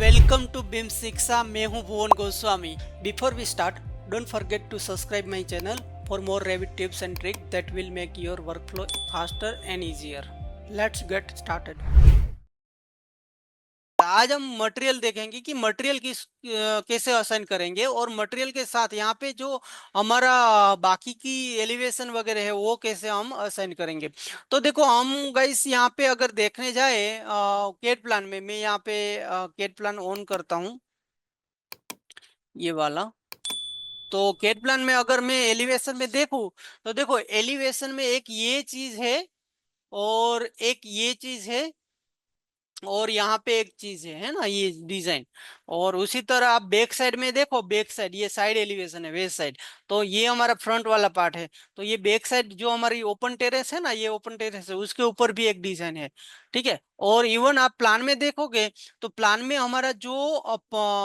Welcome to बिम शिक्षा। मैं हूं Bhuvan Goswami. Before we start, don't forget to subscribe my channel for more rapid tips and trick that will make your workflow faster and easier. Let's get started. आज हम material देखेंगे कि material कैसे assign करेंगे, और मटेरियल के साथ यहाँ पे जो हमारा बाकी की एलिवेशन वगैरह है वो कैसे हम असाइन करेंगे। तो देखो हम गाइस यहाँ पे अगर देखने जाए कैड प्लान में, मैं यहाँ पे कैड प्लान ऑन करता हूँ, ये वाला। तो कैड प्लान में अगर मैं एलिवेशन में देखूं, तो देखो एलिवेशन में एक ये चीज है और एक ये चीज है और यहाँ पे एक चीज है ना, ये डिजाइन। और उसी तरह आप बैक साइड में देखो, बैक साइड ये साइड एलिवेशन है, वेस्ट साइड। तो ये हमारा फ्रंट वाला पार्ट है। तो ये बैक साइड जो हमारी ओपन टेरेस है ना, ये ओपन टेरेस है, उसके ऊपर भी एक डिजाइन है। ठीक है। और इवन आप प्लान में देखोगे तो प्लान में हमारा जो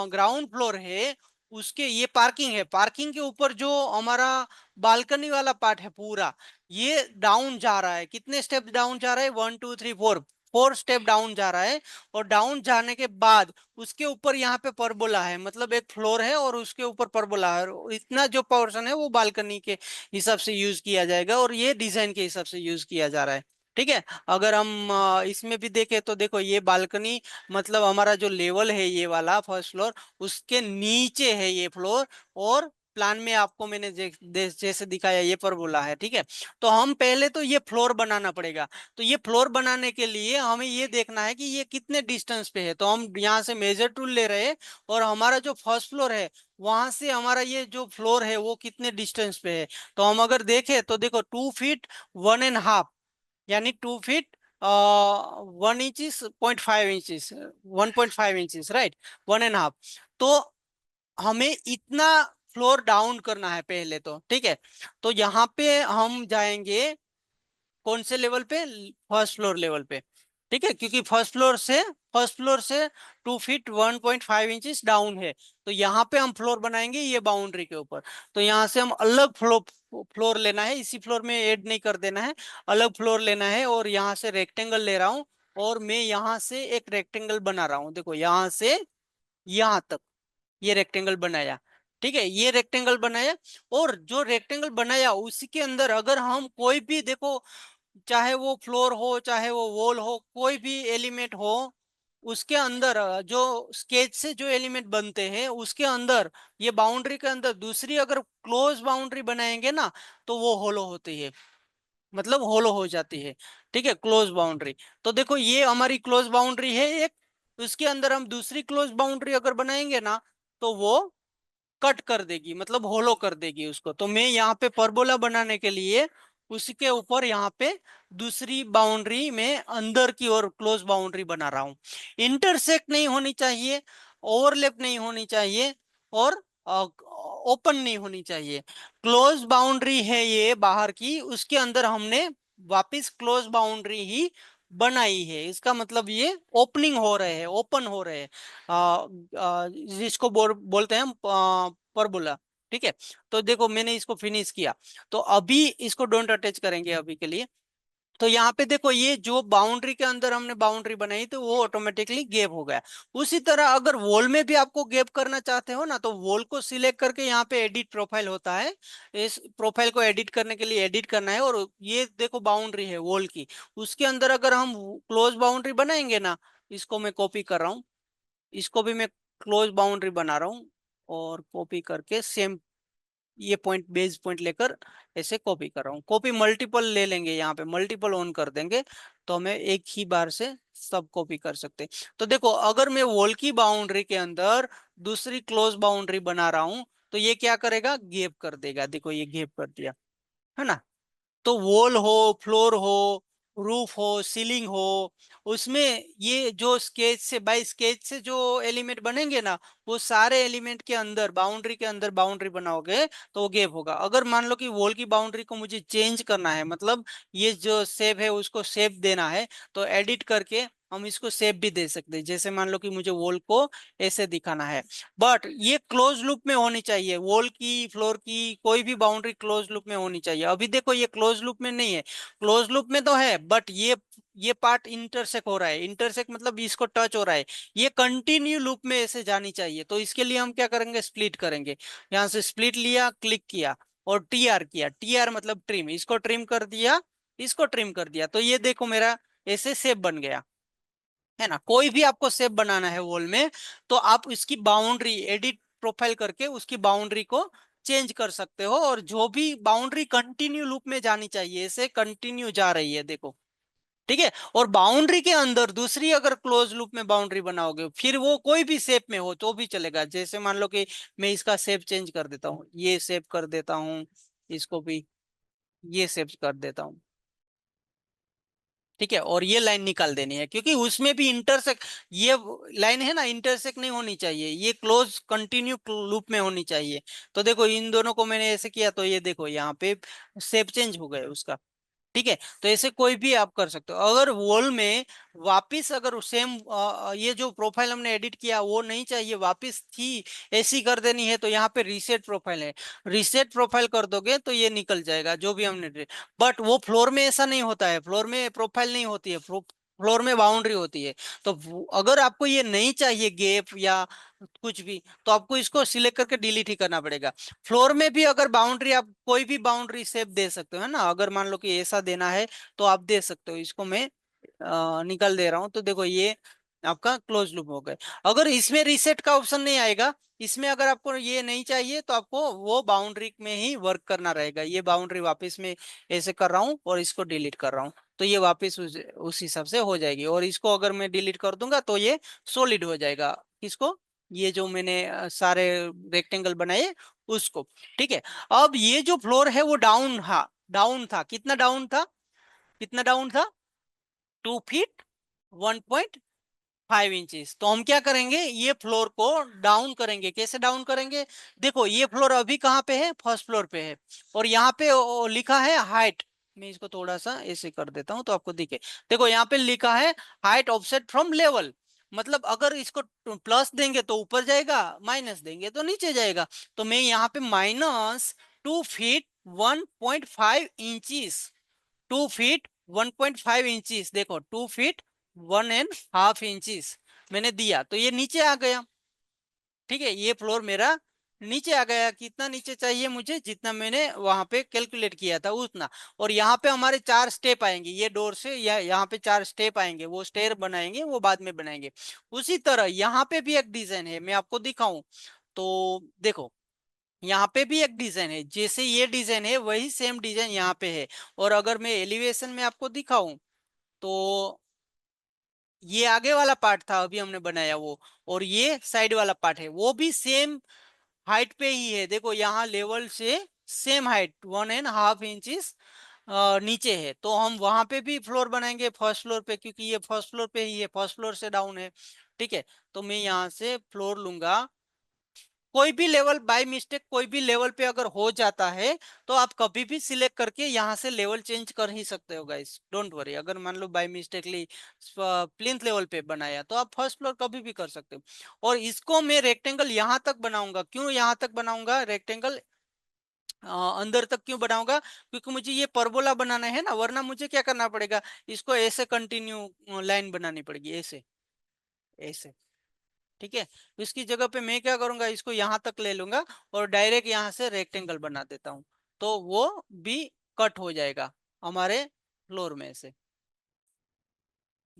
ग्राउंड फ्लोर है उसके ये पार्किंग है, पार्किंग के ऊपर जो हमारा बालकनी वाला पार्ट है पूरा, ये डाउन जा रहा है। कितने स्टेप डाउन जा रहा है? 1 2 3 4, 4 स्टेप डाउन जा रहा है। और डाउन जाने के बाद उसके ऊपर यहाँ पे परबोला है, मतलब एक फ्लोर है और उसके ऊपर परबोला है, और इतना जो पोर्शन है वो बालकनी के हिसाब से यूज किया जाएगा और ये डिजाइन के हिसाब से यूज किया जा रहा है। ठीक है। अगर हम इसमें भी देखें तो देखो ये बालकनी, मतलब हमारा जो लेवल है ये वाला फर्स्ट फ्लोर, उसके नीचे है ये फ्लोर। और प्लान में आपको मैंने जैसे दिखाया ये परबोला है। ठीक है। तो हम पहले तो ये फ्लोर बनाना पड़ेगा। तो ये फ्लोर बनाने के लिए हमें ये देखना है कि ये कितने डिस्टेंस पे है। तो हम यहाँ से मेजर टूल ले रहे हैं और हमारा जो फर्स्ट फ्लोर है वहां से हमारा ये जो फ्लोर है वो कितने डिस्टेंस पे है। तो हम अगर देखें तो देखो 2 फीट 1.5, यानी 2 feet 1 inches 0.5 inches, 1.5 inches, right, 1.5। तो हमें इतना फ्लोर डाउन करना है पहले तो। ठीक है। तो यहाँ पे हम जाएंगे कौन से लेवल पे? फर्स्ट फ्लोर लेवल पे। ठीक है, क्योंकि फर्स्ट फ्लोर से 2 फीट 1.5 इंचेस डाउन है। तो यहाँ पे हम फ्लोर बनाएंगे ये बाउंड्री के ऊपर। तो यहाँ से हम अलग फ्लोर फ्लोर लेना है, इसी फ्लोर में ऐड नहीं कर देना है, अलग फ्लोर लेना है। और यहाँ से रेक्टेंगल ले रहा हूँ और मैं यहाँ से एक रेक्टेंगल बना रहा हूँ। देखो यहाँ से यहाँ तक ये रेक्टेंगल बनाया। ठीक है, ये रेक्टेंगल बनाया। और जो रेक्टेंगल बनाया उसी के अंदर अगर हम कोई भी देखो, चाहे वो फ्लोर हो चाहे वो वॉल हो, कोई भी एलिमेंट हो, उसके अंदर जो स्केच से जो एलिमेंट बनते हैं उसके अंदर, ये बाउंड्री के अंदर दूसरी अगर क्लोज बाउंड्री बनाएंगे ना, तो वो होलो होती है, मतलब होलो हो जाती है। ठीक है, क्लोज बाउंड्री। तो देखो ये हमारी क्लोज बाउंड्री है एक, उसके अंदर हम दूसरी क्लोज बाउंड्री अगर बनाएंगे ना, तो वो कट कर देगी, मतलब होलो कर देगी उसको। तो मैं यहाँ पे परबोला बनाने के लिए उसके ऊपर यहाँ पे दूसरी बाउंड्री में अंदर की ओर क्लोज बाउंड्री बना रहा हूँ। इंटरसेक्ट नहीं होनी चाहिए, ओवरलैप नहीं होनी चाहिए, और ओपन नहीं होनी चाहिए। क्लोज बाउंड्री है ये बाहर की, उसके अंदर हमने वापिस क्लोज बाउंड्री ही बनाई है। इसका मतलब ये ओपनिंग हो रहे हैं, ओपन हो रहे हैं, जिसको बोलते हैं हम परबोला। ठीक है। तो देखो मैंने इसको फिनिश किया। तो अभी इसको डोंट अटैच करेंगे अभी के लिए। तो यहाँ पे देखो ये जो बाउंड्री के अंदर हमने बाउंड्री बनाई तो वो ऑटोमेटिकली गैप हो गया। उसी तरह अगर वॉल में भी आपको गैप करना चाहते हो ना, तो वॉल को सिलेक्ट करके यहाँ पे एडिट प्रोफाइल होता है, इस प्रोफाइल को एडिट करने के लिए एडिट करना है। और ये देखो बाउंड्री है वॉल की, उसके अंदर अगर हम क्लोज बाउंड्री बनाएंगे ना, इसको मैं कॉपी कर रहा हूँ, इसको भी मैं क्लोज बाउंड्री बना रहा हूँ, और कॉपी करके सेम ये पॉइंट बेस पॉइंट लेकर ऐसे कॉपी कर रहा हूँ। कॉपी मल्टीपल ले लेंगे, यहाँ पे मल्टीपल ऑन कर देंगे तो हमें एक ही बार से सब कॉपी कर सकते हैं। तो देखो अगर मैं वॉल की बाउंड्री के अंदर दूसरी क्लोज बाउंड्री बना रहा हूँ, तो ये क्या करेगा? गैप कर देगा। देखो ये गैप कर दिया, है ना। तो वॉल हो, फ्लोर हो, रूफ हो, सीलिंग हो, उसमें ये जो स्केच से बाय स्केच से जो एलिमेंट बनेंगे ना, वो सारे एलिमेंट के अंदर बाउंड्री के अंदर बाउंड्री बनाओगे तो वो गैप होगा। अगर मान लो कि वॉल की बाउंड्री को मुझे चेंज करना है, मतलब ये जो शेप है उसको शेप देना है, तो एडिट करके हम इसको शेप भी दे सकते हैं। जैसे मान लो कि मुझे वॉल को ऐसे दिखाना है, बट ये क्लोज लूप में होनी चाहिए। वॉल की, फ्लोर की, कोई भी बाउंड्री क्लोज लूप में होनी चाहिए। अभी देखो ये क्लोज लूप में नहीं है, क्लोज लूप में तो है बट ये पार्ट इंटरसेक्ट हो रहा है, इंटरसेक्ट मतलब इसको टच हो रहा है, ये कंटिन्यू लूप में ऐसे जानी चाहिए। तो इसके लिए हम क्या करेंगे, स्प्लिट करेंगे। यहाँ से स्प्लिट लिया, क्लिक किया और टीआर किया, टीआर मतलब ट्रिम, इसको ट्रिम कर दिया, इसको ट्रिम कर दिया, तो ये देखो मेरा ऐसे शेप बन गया, है ना। कोई भी आपको शेप बनाना है वॉल में, तो आप इसकी बाउंड्री एडिट प्रोफाइल करके उसकी बाउंड्री को चेंज कर सकते हो, और जो भी बाउंड्री कंटिन्यू लूप में जानी चाहिए ऐसे कंटिन्यू जा रही है, देखो, ठीक है। और बाउंड्री के अंदर दूसरी अगर क्लोज लूप में बाउंड्री बनाओगे, फिर वो कोई भी शेप में हो तो भी चलेगा। जैसे मान लो कि मैं इसका शेप चेंज कर देता हूँ, ये शेप कर देता हूँ, इसको भी ये शेप कर देता हूँ, ठीक है। और ये लाइन निकाल देनी है, क्योंकि उसमें भी इंटरसेक्ट, ये लाइन है ना, इंटरसेक्ट नहीं होनी चाहिए, ये क्लोज कंटिन्यू लूप में होनी चाहिए। तो देखो इन दोनों को मैंने ऐसे किया, तो ये देखो यहाँ पे शेप चेंज हो गए उसका, ठीक है। तो ऐसे कोई भी आप कर सकते हो। अगर वॉल में वापिस अगर सेम ये जो प्रोफाइल हमने एडिट किया वो नहीं चाहिए, वापिस थी ऐसी कर देनी है, तो यहाँ पे रीसेट प्रोफाइल है, रीसेट प्रोफाइल कर दोगे तो ये निकल जाएगा जो भी हमने। बट वो फ्लोर में ऐसा नहीं होता है, फ्लोर में प्रोफाइल नहीं होती है, फ्लोर में बाउंड्री होती है। तो अगर आपको ये नहीं चाहिए गैप या कुछ भी, तो आपको इसको सिलेक्ट करके डिलीट ही करना पड़ेगा। फ्लोर में भी अगर बाउंड्री, आप कोई भी बाउंड्री शेप दे सकते हो, है ना। अगर मान लो कि ऐसा देना है तो आप दे सकते हो, इसको मैं निकल दे रहा हूं, तो देखो ये आपका क्लोज लूप हो गए। अगर इसमें रीसेट का ऑप्शन नहीं आएगा, इसमें अगर आपको ये नहीं चाहिए, तो आपको वो बाउंड्री में ही वर्क करना रहेगा। ये बाउंड्री वापस में ऐसे कर रहा हूँ और इसको डिलीट कर रहा हूँ, तो ये वापस उस हिसाब से हो जाएगी। और इसको अगर मैं डिलीट कर दूंगा तो ये सॉलिड हो जाएगा, किसको, ये जो मैंने सारे रेक्टेंगल बनाए उसको, ठीक है। अब ये जो फ्लोर है वो डाउन, हाँ डाउन था, कितना डाउन था, कितना डाउन था, 2 फीट 1.5 इंचेस। तो हम क्या करेंगे, ये फ्लोर को डाउन करेंगे। कैसे डाउन करेंगे, देखो ये फ्लोर अभी कहाँ पे है, फर्स्ट फ्लोर पे है, और यहाँ पे लिखा है हाइट। मैं इसको थोड़ा सा ऐसे कर देता हूँ तो आपको दिखे। देखो यहाँ पे लिखा है हाइट ऑफसेट फ्रॉम लेवल, मतलब अगर इसको प्लस देंगे तो ऊपर जाएगा, माइनस देंगे तो नीचे जाएगा। तो मैं यहाँ पे -2 फीट 1.5 इंचीज, 2 फीट 1.5 इंचीज, देखो 2 फीट 1.5 इंचीज मैंने दिया, तो ये नीचे आ गया, ठीक है। ये फ्लोर मेरा नीचे आ गया। कितना नीचे चाहिए मुझे, जितना मैंने वहां पे कैलकुलेट किया था उतना। और यहाँ पे हमारे 4 स्टेप आएंगे, ये डोर से या यहाँ पे 4 स्टेप आएंगे, वो स्टेयर बनाएंगे, वो बाद में बनाएंगे। उसी तरह यहाँ पे भी एक डिजाइन है, मैं आपको दिखाऊं तो देखो, यहाँ पे भी एक डिजाइन है, जैसे ये डिजाइन है वही सेम डिजाइन यहाँ पे है। और अगर मैं एलिवेशन में आपको दिखाऊं तो ये आगे वाला पार्ट था अभी हमने बनाया वो, और ये साइड वाला पार्ट है वो भी सेम हाइट पे ही है। देखो यहाँ लेवल से सेम हाइट 1.5 इंचेस नीचे है। तो हम वहां पे भी फ्लोर बनाएंगे फर्स्ट फ्लोर पे, क्योंकि ये फर्स्ट फ्लोर पे ही है, फर्स्ट फ्लोर से डाउन है, ठीक है। तो मैं यहाँ से फ्लोर लूंगा, कोई भी लेवल बाय मिस्टेक कोई भी लेवल पे अगर हो जाता है, तो आप कभी भी सिलेक्ट करके यहाँ से लेवल चेंज कर ही सकते हो गाइस, डोंट वरी। अगर मान लो बाय मिस्टेकली प्लिंथ लेवल पे बनाया, तो आप फर्स्ट फ्लोर कभी भी कर सकते हो। और इसको मैं रेक्टेंगल यहाँ तक बनाऊंगा, क्यों यहाँ तक बनाऊंगा रेक्टेंगल, अंदर तक क्यों बनाऊंगा, क्योंकि मुझे ये परबोला बनाना है ना, वरना मुझे क्या करना पड़ेगा, इसको ऐसे कंटिन्यू लाइन बनानी पड़ेगी, ऐसे ऐसे, ठीक है। तो इसकी जगह पे मैं क्या करूंगा, इसको यहां तक ले लूंगा और डायरेक्ट यहां से रेक्टेंगल बना देता हूं, तो वो भी कट हो जाएगा हमारे फ्लोर में से।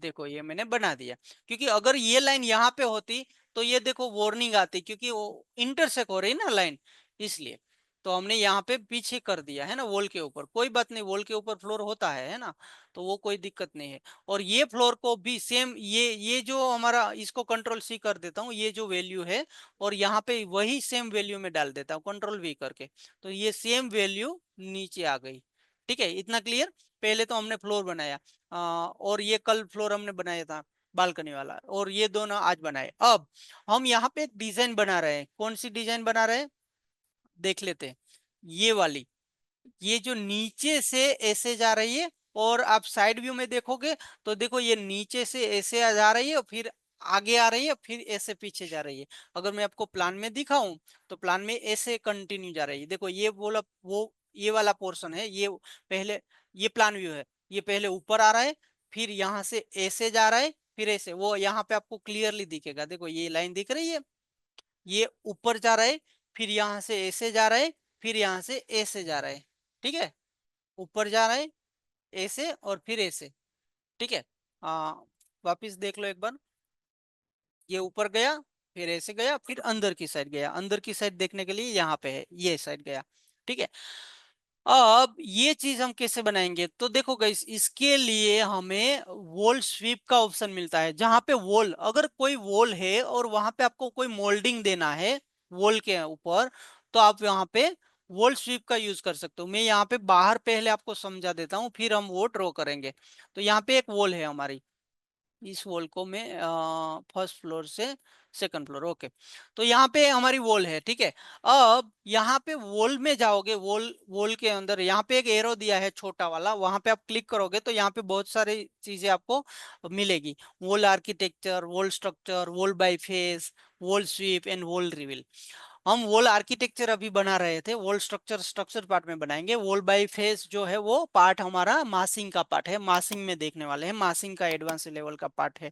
देखो ये मैंने बना दिया, क्योंकि अगर ये लाइन यहाँ पे होती तो ये देखो वार्निंग आती, क्योंकि वो इंटरसेक्ट हो रही है ना लाइन, इसलिए। तो हमने यहाँ पे पीछे कर दिया है ना, वॉल के ऊपर, कोई बात नहीं, वॉल के ऊपर फ्लोर होता है ना, तो वो कोई दिक्कत नहीं है। और ये फ्लोर को भी सेम, ये जो हमारा, इसको कंट्रोल C कर देता हूँ, ये जो वैल्यू है, और यहाँ पे वही सेम वैल्यू में डाल देता हूँ कंट्रोल V करके, तो ये सेम वैल्यू नीचे आ गई, ठीक है। इतना क्लियर। पहले तो हमने फ्लोर बनाया, और ये कल फ्लोर हमने बनाया था बालकनी वाला, और ये दोनों आज बनाए। अब हम यहाँ पे एक डिजाइन बना रहे हैं, कौन सी डिजाइन बना रहे हैं देख लेते हैं, ये वाली, ये जो नीचे से ऐसे जा रही है, और आप साइड व्यू में देखोगे तो देखो ये नीचे से ऐसे जा रही है, और फिर आगे आ रही है, फिर ऐसे पीछे जा रही है। अगर मैं आपको प्लान में दिखाऊं तो प्लान में ऐसे कंटिन्यू जा रही है, देखो ये बोला वो, ये वाला पोर्शन है, ये पहले, ये प्लान व्यू है, ये पहले ऊपर आ रहा है, फिर यहाँ से ए से जा रहा है, फिर ऐसे वो यहाँ पे आपको क्लियरली दिखेगा, देखो ये लाइन दिख रही है, ये ऊपर जा रहा है, फिर यहाँ से ए से जा रहा है, फिर यहाँ से ए से जा रहा है, ठीक है, ऊपर जा रहा है ए से और फिर ए से, ठीक है। आ, वापिस देख लो एक बार, ये ऊपर गया, फिर ऐसे गया, फिर अंदर की साइड गया, अंदर की साइड देखने के लिए यहाँ पे है, ये साइड गया, ठीक है। अब ये चीज हम कैसे बनाएंगे, तो देखो गाइस, इसके लिए हमें वॉल स्वीप का ऑप्शन मिलता है, जहां पे वॉल, अगर कोई वॉल है और वहां पे आपको कोई मोल्डिंग देना है वॉल के ऊपर, तो आप यहाँ पे वॉल स्वीप का यूज कर सकते हो। मैं यहाँ पे बाहर पहले आपको समझा देता हूँ, फिर हम वो ड्रॉ करेंगे। तो यहाँ पे एक वॉल है हमारी, इस वॉल को मैं फर्स्ट फ्लोर से सेकंड फ्लोर, ओके, तो यहाँ पे हमारी वॉल है, ठीक है। अब यहाँ पे वॉल में जाओगे, वॉल वॉल के अंदर यहाँ पे एक एरो दिया है छोटा वाला, वहां पे आप क्लिक करोगे तो यहाँ पे बहुत सारी चीजें आपको मिलेगी, wall architecture, wall structure, wall by face, wall SVEEP and wall reveal. हम वॉल आर्किटेक्चर अभी बना रहे थे, वॉल स्ट्रक्चर स्ट्रक्चर पार्ट में बनाएंगे, वॉल बाय फेस जो है वो पार्ट हमारा मासिंग का पार्ट है, मासिंग में देखने वाले हैं, मासिंग का एडवांस लेवल का पार्ट है,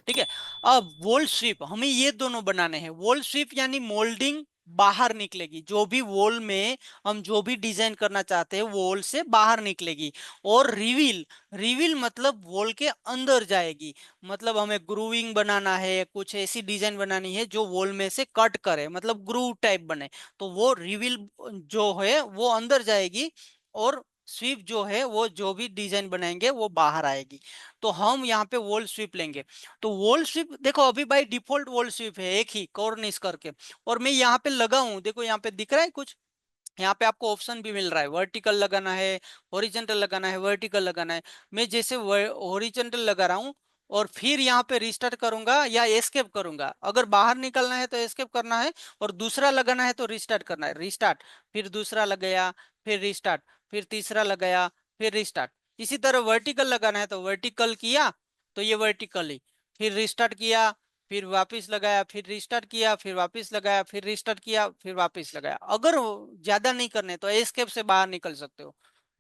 ठीक है। अब वॉल स्वीप हमें ये दोनों बनाने हैं, वॉल स्वीप यानी मोल्डिंग बाहर निकलेगी, जो भी वॉल में हम जो भी डिजाइन करना चाहते हैं वॉल से बाहर निकलेगी। और रिवील, रिवील मतलब वॉल के अंदर जाएगी, मतलब हमें ग्रूविंग बनाना है, कुछ ऐसी डिजाइन बनानी है जो वॉल में से कट करे, मतलब ग्रूव टाइप बने, तो वो रिवील जो है वो अंदर जाएगी, और स्वीप जो है वो जो भी डिजाइन बनाएंगे वो बाहर आएगी। तो हम यहाँ पे वॉल स्वीप लेंगे। तो वॉल स्वीप देखो अभी बाई डिफॉल्ट वॉल स्वीप है एक ही कॉर्निश करके, और मैं यहाँ पे लगा हूँ, देखो यहाँ पे दिख रहा है कुछ, यहाँ पे आपको ऑप्शन भी मिल रहा है, वर्टिकल लगाना है, हॉरिजॉन्टल लगाना है, वर्टिकल लगाना है। मैं जैसे हॉरिजॉन्टल लगा रहा हूँ, और फिर यहाँ पे रिस्टार्ट करूंगा या एस्केप करूंगा, अगर बाहर निकलना है तो एस्केप करना है, और दूसरा लगाना है तो रिस्टार्ट करना है, रिस्टार्ट, फिर दूसरा लगाया, फिर रिस्टार्ट, फिर तीसरा लगाया, फिर रिस्टार्ट। इसी तरह वर्टिकल लगाना है तो वर्टिकल किया, तो ये वर्टिकल ही, फिर रिस्टार्ट किया, फिर वापस लगाया, फिर रिस्टार्ट किया, फिर वापस लगाया, फिर रिस्टार्ट किया, फिर वापस लगाया। अगर ज्यादा नहीं करने तो एस्केप से बाहर निकल सकते हो,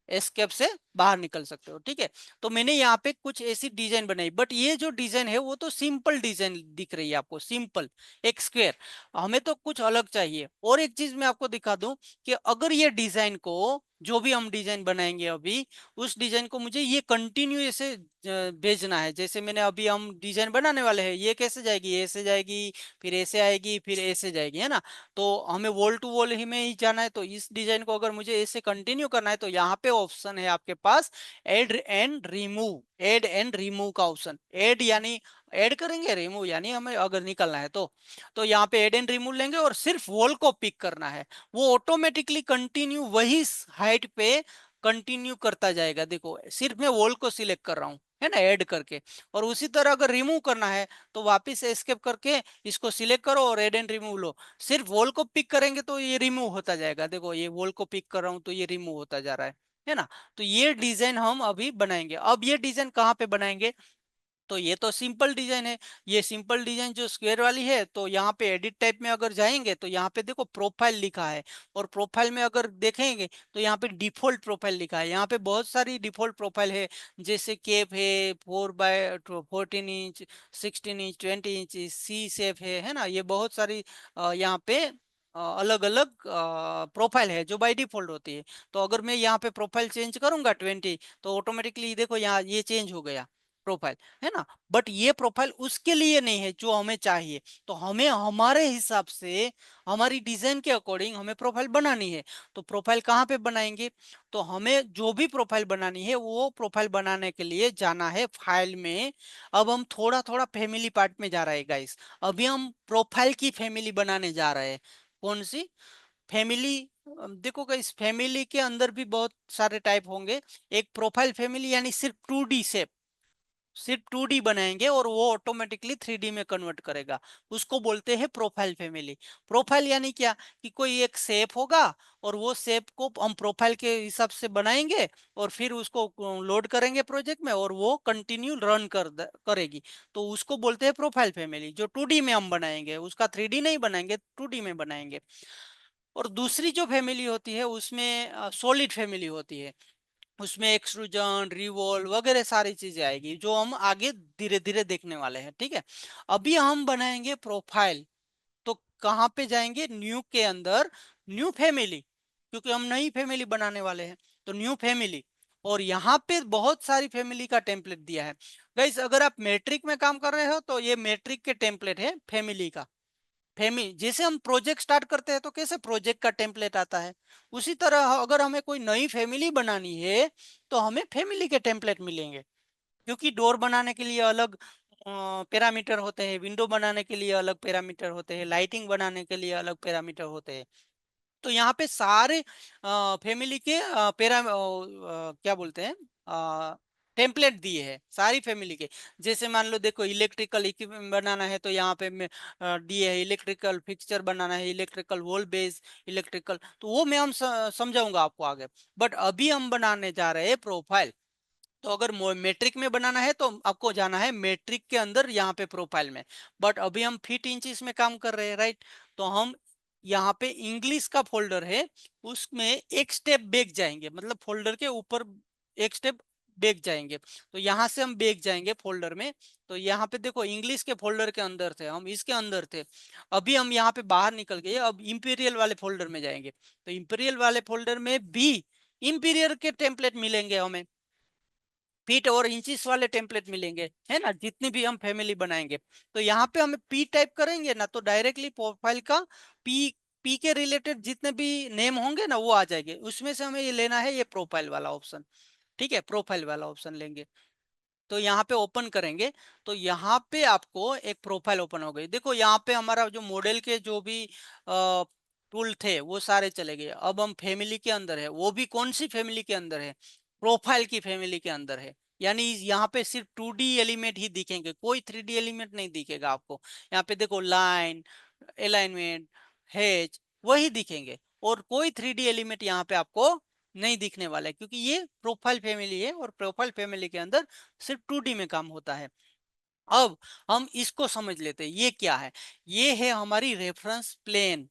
एस्केप से बाहर निकल सकते हो, ठीक है। तो मैंने यहाँ पे कुछ ऐसी डिजाइन बनाई, बट ये जो डिजाइन है वो तो सिंपल डिजाइन दिख रही है आपको, सिंपल एक स्क्वायर, हमें तो कुछ अलग चाहिए। और एक चीज मैं आपको दिखा दूं कि अगर ये डिजाइन को, जो भी हम डिजाइन बनाएंगे अभी, उस डिजाइन को मुझे ये कंटिन्यू ऐसे भेजना है, जैसे मैंने अभी हम डिजाइन बनाने वाले हैं, ये कैसे जाएगी, ऐसे जाएगी, फिर ऐसे आएगी, फिर ऐसे जाएगी, है ना। तो हमें वॉल टू वॉल ही में ही जाना है, तो इस डिजाइन को अगर मुझे ऐसे कंटिन्यू करना है तो यहाँ पे ऑप्शन है आपके पास add and remove, add and remove का ऑप्शन, एड यानी ऐड करेंगे, रिमूव यानी हमें अगर निकलना है तो यहाँ पे एड एंड रिमूव लेंगे, और सिर्फ वॉल को पिक करना है, वो ऑटोमेटिकली कंटिन्यू वही हाइट पे कंटिन्यू करता जाएगा। देखो सिर्फ मैं वॉल को सिलेक्ट कर रहा हूँ, है ना, ऐड करके। और उसी तरह अगर रिमूव करना है तो वापस एस्केप करके इसको सिलेक्ट करो और एड एंड रिमूव लो, सिर्फ वॉल को पिक करेंगे तो ये रिमूव होता जाएगा। देखो ये वॉल को पिक कर रहा हूँ तो ये रिमूव होता जा रहा है ना। तो ये डिजाइन हम अभी बनाएंगे। अब ये डिजाइन कहाँ पे बनाएंगे, तो ये तो सिंपल डिजाइन है, ये सिंपल डिजाइन जो स्क्वायर वाली है, तो यहाँ पे एडिट टाइप में अगर जाएंगे तो यहाँ पे देखो प्रोफाइल लिखा है, और प्रोफाइल में अगर देखेंगे तो यहाँ पे डिफॉल्ट प्रोफाइल लिखा है, यहाँ पे बहुत सारी डिफॉल्ट प्रोफाइल है, जैसे केप है, 4x14 इंच, 16 इंच, 20 इंच, सी शेप है ना, ये बहुत सारी यहाँ पे अलग अलग प्रोफाइल है जो बाय डिफॉल्ट होती है। तो अगर मैं यहाँ पे प्रोफाइल चेंज करूंगा 20, तो ऑटोमेटिकली देखो यहाँ ये चेंज हो गया प्रोफाइल, है ना। बट ये प्रोफाइल उसके लिए नहीं है जो हमें चाहिए, तो हमें हमारे हिसाब से, हमारी डिजाइन के अकॉर्डिंग हमें प्रोफाइल बनानी है। तो प्रोफाइल कहाँ पे बनाएंगे, तो हमें जो भी प्रोफाइल बनानी है वो प्रोफाइल बनाने के लिए जाना है फाइल में। अब हम थोड़ा थोड़ा फैमिली पार्ट में जा रहे हैं गाइस, अभी हम प्रोफाइल की फैमिली बनाने जा रहे हैं। कौन सी फैमिली, देखो गाइस फैमिली के अंदर भी बहुत सारे टाइप होंगे। एक प्रोफाइल फैमिली यानी सिर्फ 2D शेप, सिर्फ 2D बनाएंगे और वो ऑटोमेटिकली 3D में कन्वर्ट करेगा, उसको बोलते हैं प्रोफाइल फैमिली। प्रोफाइल यानी क्या, कि कोई एक शेप होगा, और वो शेप को हम प्रोफाइल के हिसाब से बनाएंगे, और फिर उसको लोड करेंगे प्रोजेक्ट में, और वो कंटिन्यू रन करेगी। तो उसको बोलते हैं प्रोफाइल फैमिली, जो 2D में हम बनाएंगे, उसका 3D नहीं बनाएंगे, 2D में बनाएंगे। और दूसरी जो फैमिली होती है उसमें सॉलिड फैमिली होती है। उसमें एक्सट्रूजन, रिवॉल्व वगैरह सारी चीजें आएगी जो हम आगे धीरे धीरे देखने वाले हैं, ठीक है। अभी हम बनाएंगे प्रोफाइल। तो कहाँ पे जाएंगे, न्यू के अंदर, न्यू फैमिली, क्योंकि हम नई फैमिली बनाने वाले हैं। तो न्यू फैमिली, और यहाँ पे बहुत सारी फैमिली का टेम्पलेट दिया है। गाइस अगर आप मैट्रिक में काम कर रहे हो तो ये मैट्रिक के टेम्पलेट है फैमिली का। फैमिली जैसे हम प्रोजेक्ट स्टार्ट करते हैं तो कैसे प्रोजेक्ट का टेम्पलेट आता है, उसी तरह अगर हमें कोई नई फैमिली बनानी है तो हमें फैमिली के टेम्पलेट मिलेंगे। क्योंकि डोर बनाने के लिए अलग पैरामीटर होते हैं, विंडो बनाने के लिए अलग पैरामीटर होते हैं, लाइटिंग बनाने के लिए अलग पैरामीटर होते हैं। तो यहाँ पे सारे फैमिली के क्या बोलते हैं, टेम्पलेट दिए हैं सारी फैमिली के। जैसे मान लो देखो, इलेक्ट्रिकल इक्विपमेंट बनाना है तो यहाँ पे मैं दिए है, इलेक्ट्रिकल फिक्सचर बनाना है, इलेक्ट्रिकल वॉल बेस, इलेक्ट्रिकल, तो वो मैं हम समझाऊंगा आपको आगे। बट अभी हम बनाने जा रहे हैं प्रोफाइल। तो अगर मेट्रिक में बनाना है तो आपको जाना है मेट्रिक के अंदर यहाँ पे प्रोफाइल में। बट अभी हम फीट इंचेस में काम कर रहे हैं, राइट। तो हम यहाँ पे इंग्लिश का फोल्डर है, उसमें एक स्टेप बैक जाएंगे, मतलब फोल्डर के ऊपर एक स्टेप बैक जाएंगे। तो यहाँ से हम बैक जाएंगे फोल्डर में। तो यहाँ पे देखो, इंग्लिश के फोल्डर के अंदर थे हम, इसके अंदर थे। अभी हम यहाँ पे बाहर निकल गए, अब इंपीरियल वाले फोल्डर में जाएंगे। तो इंपीरियल वाले फोल्डर में भी इंपीरियर के टेम्पलेट मिलेंगे हमें, फीट और इंचिस वाले टेम्पलेट मिलेंगे, है ना, जितनी भी हम फैमिली बनाएंगे। तो यहाँ पे हमें पी टाइप करेंगे ना तो डायरेक्टली प्रोफाइल का पी, पी के रिलेटेड जितने भी नेम होंगे ना वो आ जाएंगे। उसमें से हमें ये लेना है, ये प्रोफाइल वाला ऑप्शन, ठीक है, प्रोफाइल वाला ऑप्शन लेंगे। तो यहाँ पे ओपन करेंगे तो यहाँ पे आपको एक प्रोफाइल ओपन हो गई। देखो यहाँ पे हमारा जो मॉडल के जो भी टूल थे वो सारे चले गए। अब हम फैमिली के अंदर है, वो भी कौन सी फैमिली के अंदर है, प्रोफाइल की फैमिली के अंदर है। यानी यहाँ पे सिर्फ 2D एलिमेंट ही दिखेंगे, कोई 3D एलिमेंट नहीं दिखेगा आपको। यहाँ पे देखो, लाइन, अलाइनमेंट, हेज, वही दिखेंगे, और कोई 3D एलिमेंट यहाँ पे आपको नहीं दिखने वाला है, क्योंकि ये प्रोफाइल फैमिली है और प्रोफाइल फैमिली के अंदर सिर्फ 2D में काम होता है। अब हम इसको समझ लेते हैं, ये क्या है। ये है हमारी रेफरेंस प्लेन।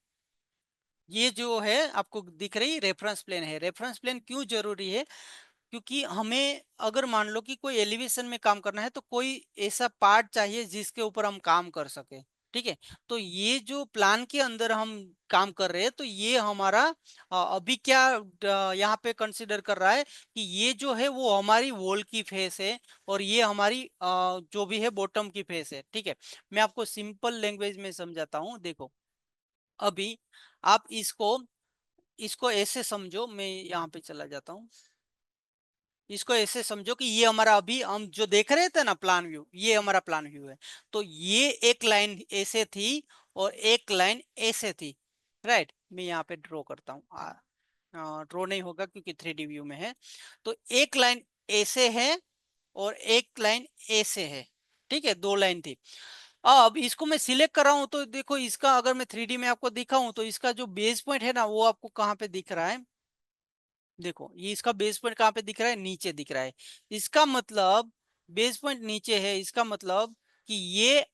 ये जो है आपको दिख रही रेफरेंस प्लेन है। रेफरेंस प्लेन क्यों जरूरी है, क्योंकि हमें अगर मान लो कि कोई एलिवेशन में काम करना है तो कोई ऐसा पार्ट चाहिए जिसके ऊपर हम काम कर सके, ठीक है। तो ये जो प्लान के अंदर हम काम कर रहे हैं तो ये हमारा अभी क्या यहाँ पे कंसिडर कर रहा है कि ये जो है वो हमारी वॉल की फेस है, और ये हमारी जो भी है बॉटम की फेस है, ठीक है। मैं आपको सिंपल लैंग्वेज में समझाता हूँ, देखो। अभी आप इसको इसको ऐसे समझो, मैं यहाँ पे चला जाता हूँ। इसको ऐसे समझो कि ये हमारा अभी हम जो देख रहे थे ना प्लान व्यू, ये हमारा प्लान व्यू है। तो ये एक लाइन ऐसे थी और एक लाइन ऐसे थी, राइट। मैं यहाँ पे ड्रॉ करता हूँ, ड्रॉ नहीं होगा क्योंकि 3D व्यू में है। तो एक लाइन ऐसे है और एक लाइन ऐसे है, ठीक है, दो लाइन थी। अब इसको मैं सिलेक्ट कर रहा हूं तो देखो, इसका अगर मैं 3D में आपको दिखाऊं तो इसका जो बेस पॉइंट है ना वो आपको कहाँ पे दिख रहा है। देखो, ये इसका बेस पॉइंट कहाँ पे दिख रहा है, नीचे दिख रहा है। इसका मतलब बेस पॉइंट नीचे है, इसका मतलब कि ये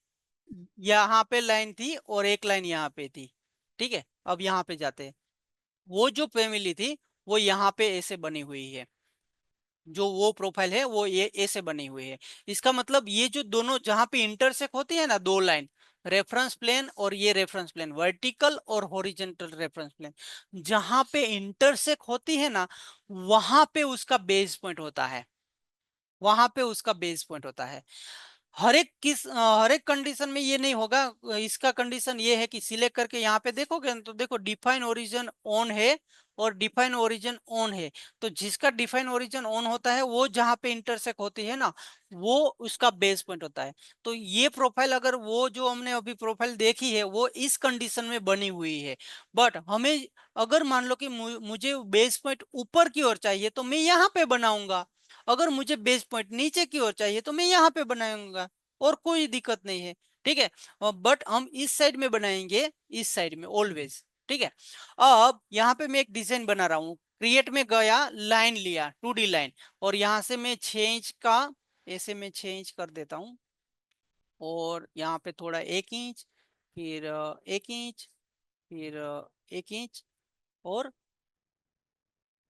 यहाँ पे लाइन थी और एक लाइन यहाँ पे थी, ठीक है। अब यहाँ पे जाते हैं, वो जो फैमिली थी वो यहाँ पे ऐसे बनी हुई है, जो वो प्रोफाइल है वो ये ऐसे बनी हुई है। इसका मतलब ये जो दोनों जहां पे इंटरसेक्ट होती है ना दो लाइन, रेफरेंस प्लेन और ये रेफरेंस प्लेन, वर्टिकल और हॉरिजॉन्टल रेफरेंस प्लेन, जहां पे इंटरसेक्ट होती है ना वहां पे उसका बेस पॉइंट होता है, वहां पे उसका बेस पॉइंट होता है। हर एक कंडीशन में ये नहीं होगा। इसका कंडीशन ये है कि सिलेक्ट करके यहाँ पे देखोगे तो देखो, डिफाइन ओरिजिन ऑन है और डिफाइन ओरिजिन ऑन है। तो जिसका डिफाइन ओरिजिन ऑन होता है वो जहाँ पे इंटरसेक्ट होती है ना वो उसका बेस पॉइंट होता है। तो ये प्रोफाइल, अगर वो जो हमने अभी प्रोफाइल देखी है वो इस कंडीशन में बनी हुई है। बट हमें अगर मान लो कि मुझे बेस पॉइंट ऊपर की ओर चाहिए तो मैं यहाँ पे बनाऊंगा। अगर मुझे बेस पॉइंट नीचे की ओर चाहिए तो मैं यहाँ पे बनाऊंगा, और कोई दिक्कत नहीं है, ठीक है। बट हम इस साइड में बनाएंगे, इस साइड में ऑलवेज, ठीक है। अब यहाँ पे मैं एक डिजाइन बना रहा हूँ, क्रिएट में गया, लाइन लिया, 2D लाइन, और यहाँ से मैं 6 इंच का ऐसे मैं 6 इंच कर देता हूँ, और यहाँ पे थोड़ा 1 इंच, फिर 1 इंच, फिर 1 इंच, और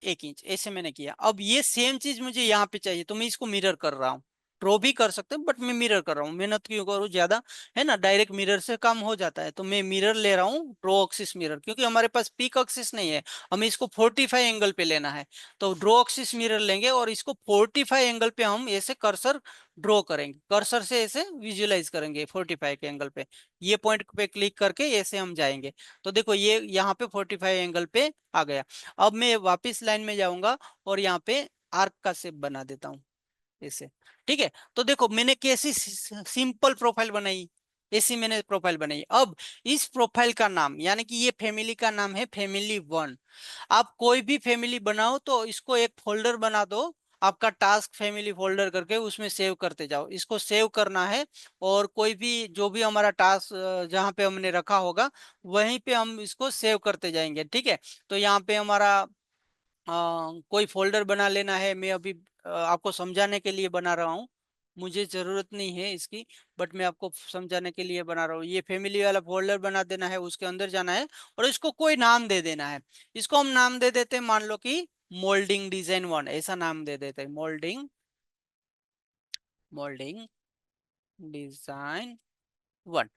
1 इंच ऐसे मैंने किया। अब ये सेम चीज मुझे यहाँ पे चाहिए, तो मैं इसको मिरर कर रहा हूँ। ड्रॉ भी कर सकते हैं बट मैं मिरर कर रहा हूँ, मेहनत क्यों करूँ ज्यादा, है ना, डायरेक्ट मिरर से काम हो जाता है। तो मैं मिरर ले रहा हूँ, ड्रॉ एक्सिस मिरर, क्योंकि हमारे पास पीक एक्सिस नहीं है, हमें इसको 45 एंगल पे लेना है। तो ड्रॉ एक्सिस मिरर लेंगे और इसको 45 एंगल पे हम ऐसे कर्सर ड्रॉ करेंगे, कर्सर से ऐसे विजुलाइज करेंगे 45 के एंगल पे। ये पॉइंट पे क्लिक करके ऐसे हम जाएंगे। तो देखो ये यहाँ पे 45 एंगल पे आ गया। अब मैं वापस लाइन में जाऊंगा और यहाँ पे आर्क का शेप बना देता हूँ ऐसे। ठीक है, तो देखो मैंने कैसी सिंपल प्रोफाइल बनाई, ऐसी मैंने प्रोफाइल बनाई। अब इस प्रोफाइल का नाम, यानी कि ये फैमिली का नाम है फैमिली 1। आप कोई भी फैमिली बनाओ तो इसको एक फोल्डर बना दो, आपका टास्क फैमिली फोल्डर करके उसमें सेव करते जाओ, इसको सेव करना है। और कोई भी जो भी हमारा टास्क जहाँ पे हमने रखा होगा वहीं पे हम इसको सेव करते जाएंगे। ठीक है, तो यहाँ पे हमारा कोई फोल्डर बना लेना है। मैं अभी आपको समझाने के लिए बना रहा हूँ, मुझे जरूरत नहीं है इसकी, बट मैं आपको समझाने के लिए बना रहा हूँ। ये फैमिली वाला फोल्डर बना देना है, उसके अंदर जाना है और इसको कोई नाम दे देना है। इसको हम नाम दे देते हैं, मान लो कि मोल्डिंग डिजाइन 1 ऐसा नाम दे देते हैं, मोल्डिंग डिजाइन 1,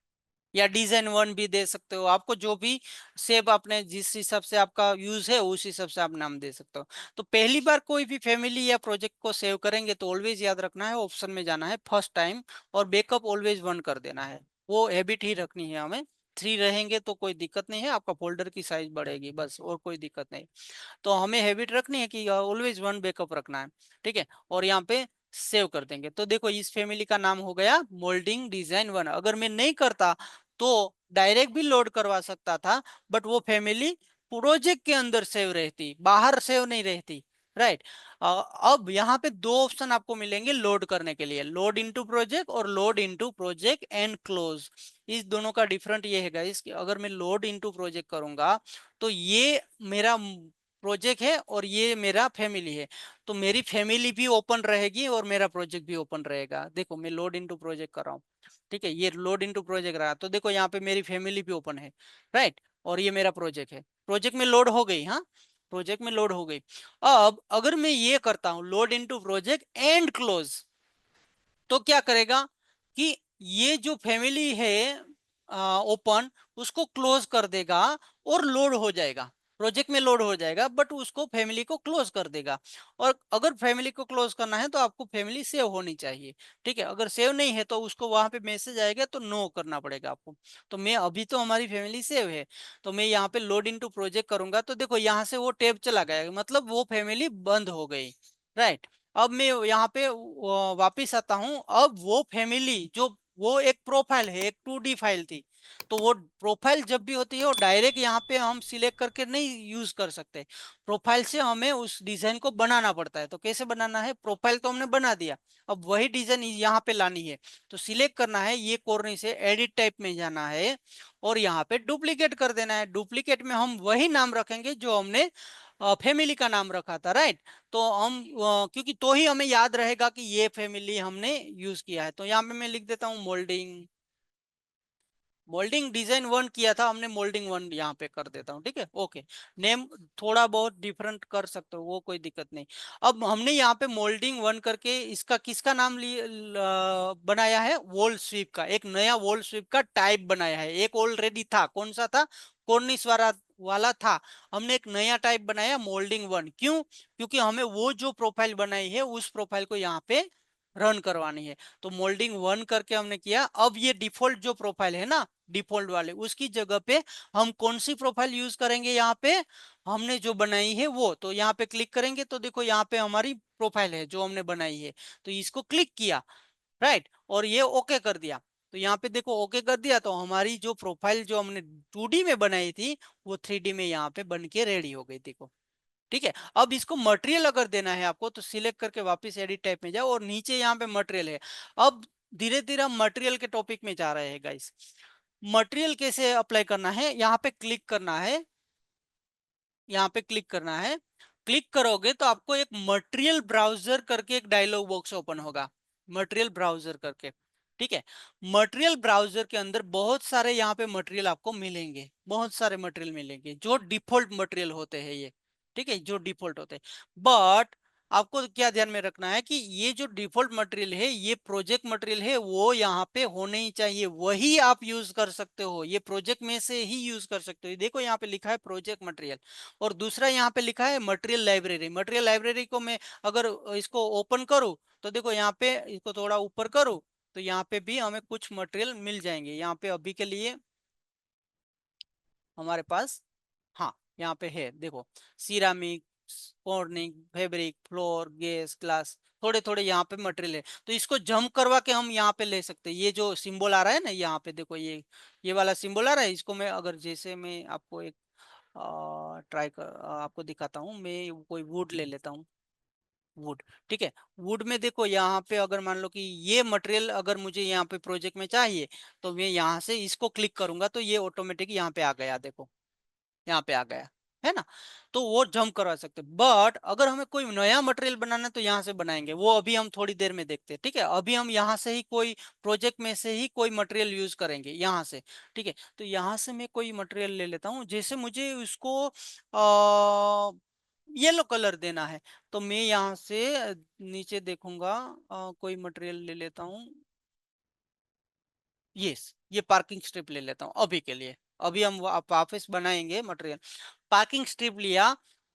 या डिजाइन 1 भी दे सकते हो, आपको जो भी शेप आपने जिस हिसाब से आपका यूज है उस हिसाब से आप नाम दे सकते हो। तो पहली बार कोई भी फैमिली या प्रोजेक्ट को सेव करेंगे तो ऑलवेज याद रखना है, ऑप्शन में जाना है फर्स्ट टाइम, और बैकअप ऑलवेज 1 कर देना है। वो हैबिट ही रखनी है हमें। 3 रहेंगे तो कोई दिक्कत नहीं है, आपका फोल्डर की साइज बढ़ेगी बस, और कोई दिक्कत नहीं। तो हमें हैबिट रखनी है कि ऑलवेज 1 बैकअप रखना है। ठीक है, और यहाँ पे सेव कर देंगे। तो देखो इस फैमिली का नाम हो गया मोल्डिंग डिजाइन 1। अगर मैं नहीं करता तो डायरेक्ट भी लोड करवा सकता था, बट वो फैमिली प्रोजेक्ट के अंदर सेव रहती, बाहर सेव नहीं रहती। राइट। अब यहाँ पे दो ऑप्शन आपको मिलेंगे लोड करने के लिए, लोड इनटू प्रोजेक्ट और load into project and close. इस दोनों का डिफरेंट ये है गाइस कि अगर मैं लोड इनटू प्रोजेक्ट करूंगा तो ये मेरा प्रोजेक्ट है और ये मेरा फैमिली है, तो मेरी फैमिली भी ओपन रहेगी और मेरा प्रोजेक्ट भी ओपन रहेगा। देखो मैं लोड इनटू प्रोजेक्ट कर रहा हूँ, ठीक है, ये लोड इनटू प्रोजेक्ट रहा, तो देखो यहाँ पे मेरी फैमिली भी ओपन है। राइट, और ये मेरा प्रोजेक्ट है, प्रोजेक्ट में लोड हो गई, हाँ, प्रोजेक्ट में लोड हो गई। अब अगर मैं ये करता हूँ load into project and close, तो क्या करेगा कि ये जो फैमिली है ओपन, उसको क्लोज कर देगा और लोड हो जाएगा, प्रोजेक्ट में लोड हो जाएगा, बट उसको फैमिली को क्लोज कर देगा। और अगर फैमिली को क्लोज करना है तो आपको फैमिली सेव होनी चाहिए। ठीक है, अगर सेव नहीं है तो उसको वहां पे मैसेज आएगा तो नो करना पड़ेगा आपको। तो मैं अभी तो हमारी फैमिली सेव है, तो मैं यहाँ पे लोड इनटू प्रोजेक्ट करूंगा तो देखो यहाँ से वो टैब चला गया, मतलब वो फैमिली बंद हो गई। राइट। अब मैं यहाँ पे वापिस आता हूँ। अब वो फैमिली जो, वो एक प्रोफाइल है, एक 2D फाइल थी, तो वो प्रोफाइल जब भी होती है वो डायरेक्ट यहाँ पे हम सिलेक्ट करके नहीं यूज कर सकते, प्रोफाइल से हमें उस डिजाइन को बनाना पड़ता है। तो कैसे बनाना है, प्रोफाइल तो हमने बना दिया, अब वही डिजाइन यहाँ पे लानी है। तो सिलेक्ट करना है, ये कोर्नर से एडिट टाइप में जाना है और यहाँ पे डुप्लीकेट कर देना है। डुप्लीकेट में हम वही नाम रखेंगे जो हमने फैमिली का नाम रखा था। राइट, तो हम क्योंकि तो ही हमें याद रहेगा कि ये फैमिली हमने यूज किया है। तो यहाँ पे मैं लिख देता हूँ मोल्डिंग डिजाइन 1 किया था हमने, मोल्डिंग 1 यहाँ पे कर देता हूँ। ठीक है, ओके। नेम थोड़ा बहुत डिफरेंट कर सकते हो, वो कोई दिक्कत नहीं। अब हमने यहाँ पे मोल्डिंग 1 करके इसका किसका नाम बनाया है, वॉल स्वीप का, एक नया वॉल स्वीप का टाइप बनाया है। एक ऑलरेडी था, कौन सा था, कॉर्निश वाला वाला था। हमने एक नया टाइप बनाया मोल्डिंग 1, क्यों, क्योंकि हमें वो जो प्रोफाइल बनाई है उस प्रोफाइल को यहाँ पे रन करवानी है। तो मोल्डिंग 1 करके हमने किया। अब ये डिफॉल्ट जो प्रोफाइल है ना, डिफॉल्ट वाले, उसकी जगह पे हम कौन सी प्रोफाइल यूज करेंगे, यहाँ पे हमने जो बनाई है वो। तो यहाँ पे क्लिक करेंगे तो देखो यहाँ पे हमारी प्रोफाइल है जो हमने बनाई है, तो इसको क्लिक किया। राइट, और ये ओके कर दिया। तो यहाँ पे देखो ओके कर दिया, तो हमारी जो प्रोफाइल जो हमने 2D में बनाई थी वो 3D में यहाँ पे बन के रेडी हो गई, देखो। ठीक है, अब इसको मटेरियल अगर देना है आपको तो सिलेक्ट करके वापस एडिट टाइप में जाओ और नीचे यहाँ पे मटेरियल है। अब धीरे धीरे हम मटेरियल के टॉपिक में जा रहे हैं गाइस। मटेरियल कैसे अप्लाई करना है, यहाँ पे क्लिक करना है, यहाँ पे क्लिक करना है। क्लिक करोगे तो आपको एक मटेरियल ब्राउजर करके एक डायलॉग बॉक्स ओपन होगा, मटेरियल ब्राउजर करके। ठीक है, मटेरियल ब्राउजर के अंदर बहुत सारे यहाँ पे मटेरियल आपको मिलेंगे, बहुत सारे मटेरियल मिलेंगे जो डिफॉल्ट मटेरियल होते हैं ये। ठीक है, जो डिफॉल्ट होते हैं। बट आपको क्या ध्यान में रखना है कि ये जो डिफॉल्ट मटेरियल है, ये प्रोजेक्ट मटेरियल है, वो यहाँ पे होने ही चाहिए, वही आप यूज कर सकते हो, ये प्रोजेक्ट में से ही यूज कर सकते हो। देखो यहाँ पे लिखा है प्रोजेक्ट मटेरियल, और दूसरा यहाँ पे लिखा है मटेरियल लाइब्रेरी। मटेरियल लाइब्रेरी को मैं अगर इसको ओपन करूँ तो देखो यहाँ पे, इसको थोड़ा ऊपर करूँ तो यहाँ पे भी हमें कुछ मटेरियल मिल जाएंगे। यहाँ पे अभी के लिए हमारे पास, हाँ यहाँ पे है देखो, ceramic, cornering, fabric, floor, gas, glass, थोड़े थोड़े यहाँ पे मटेरियल है। तो इसको जंप करवा के हम यहाँ पे ले सकते हैं। ये जो सिंबल आ रहा है ना यहाँ पे देखो, ये वाला सिंबल आ रहा है, इसको मैं अगर जैसे मैं आपको एक आपको दिखाता हूँ, मैं कोई वुड ले लेता हूँ, वुड। ठीक है, वुड में देखो यहाँ पे अगर मान लो कि ये मटेरियल अगर मुझे यहाँ पे प्रोजेक्ट में चाहिए, तो मैं यहाँ से इसको क्लिक करूंगा तो ये ऑटोमेटिक यहाँ पे आ गया, देखो यहाँ पे आ गया, है ना। तो वो जंप करवा सकते, बट अगर हमें कोई नया मटेरियल बनाना है तो यहाँ से बनाएंगे, वो अभी हम थोड़ी देर में देखते हैं। ठीक है, अभी हम यहाँ से ही कोई प्रोजेक्ट में से ही कोई मटेरियल यूज करेंगे यहाँ से। ठीक है, तो यहाँ से मैं कोई मटेरियल ले लेता हूँ, जैसे मुझे उसको येलो कलर देना है, तो मैं यहाँ से नीचे देखूंगा, कोई मटेरियल ले लेता हूँ। यस, ये पार्किंग स्ट्रिप ले लेता हूँ अभी के लिए। अभी हम वापस बनाएंगे मटेरियल। पार्किंग स्ट्रिप लिया।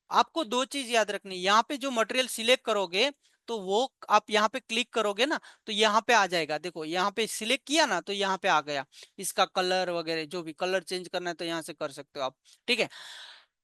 आपको दो चीज याद रखनी, यहाँ पे जो मटेरियल सिलेक्ट करोगे तो वो आप यहाँ पे क्लिक करोगे ना तो यहाँ पे आ जाएगा, देखो यहाँ पे सिलेक्ट किया ना तो यहाँ पे आ गया। इसका कलर वगैरह जो भी कलर चेंज करना है तो यहाँ से कर सकते हो आप। ठीक है,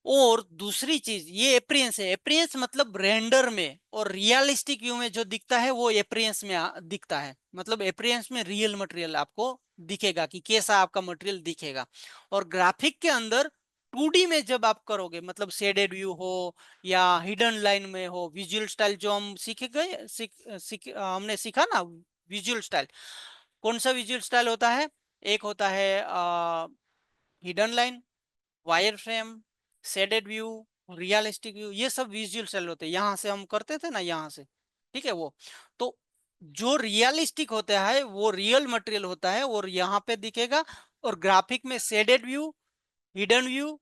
और दूसरी चीज ये एप्रियंस है। एप्रियंस मतलब रेंडर में और रियलिस्टिक व्यू में जो दिखता है वो एप्रियंस में दिखता है। मतलब एप्रियंस में रियल मटेरियल आपको दिखेगा कि कैसा आपका मटेरियल दिखेगा। और ग्राफिक के अंदर 2D में जब आप करोगे, मतलब शेडेड व्यू हो या हिडन लाइन में हो, विजुअल स्टाइल जो हम सीखे गए हमने सीखा ना, विजुअल स्टाइल। कौन सा विजुअल स्टाइल होता है? एक होता है hidden line, wire frame, shaded view, realistic view, ये सब विजुअल स्टाइल होते हैं, यहां से हम करते थे ना, यहाँ से। ठीक है, वो तो जो रियलिस्टिक होता है वो रियल मटेरियल होता है और यहाँ पे दिखेगा। और ग्राफिक में शेडेड व्यू, हिडन व्यू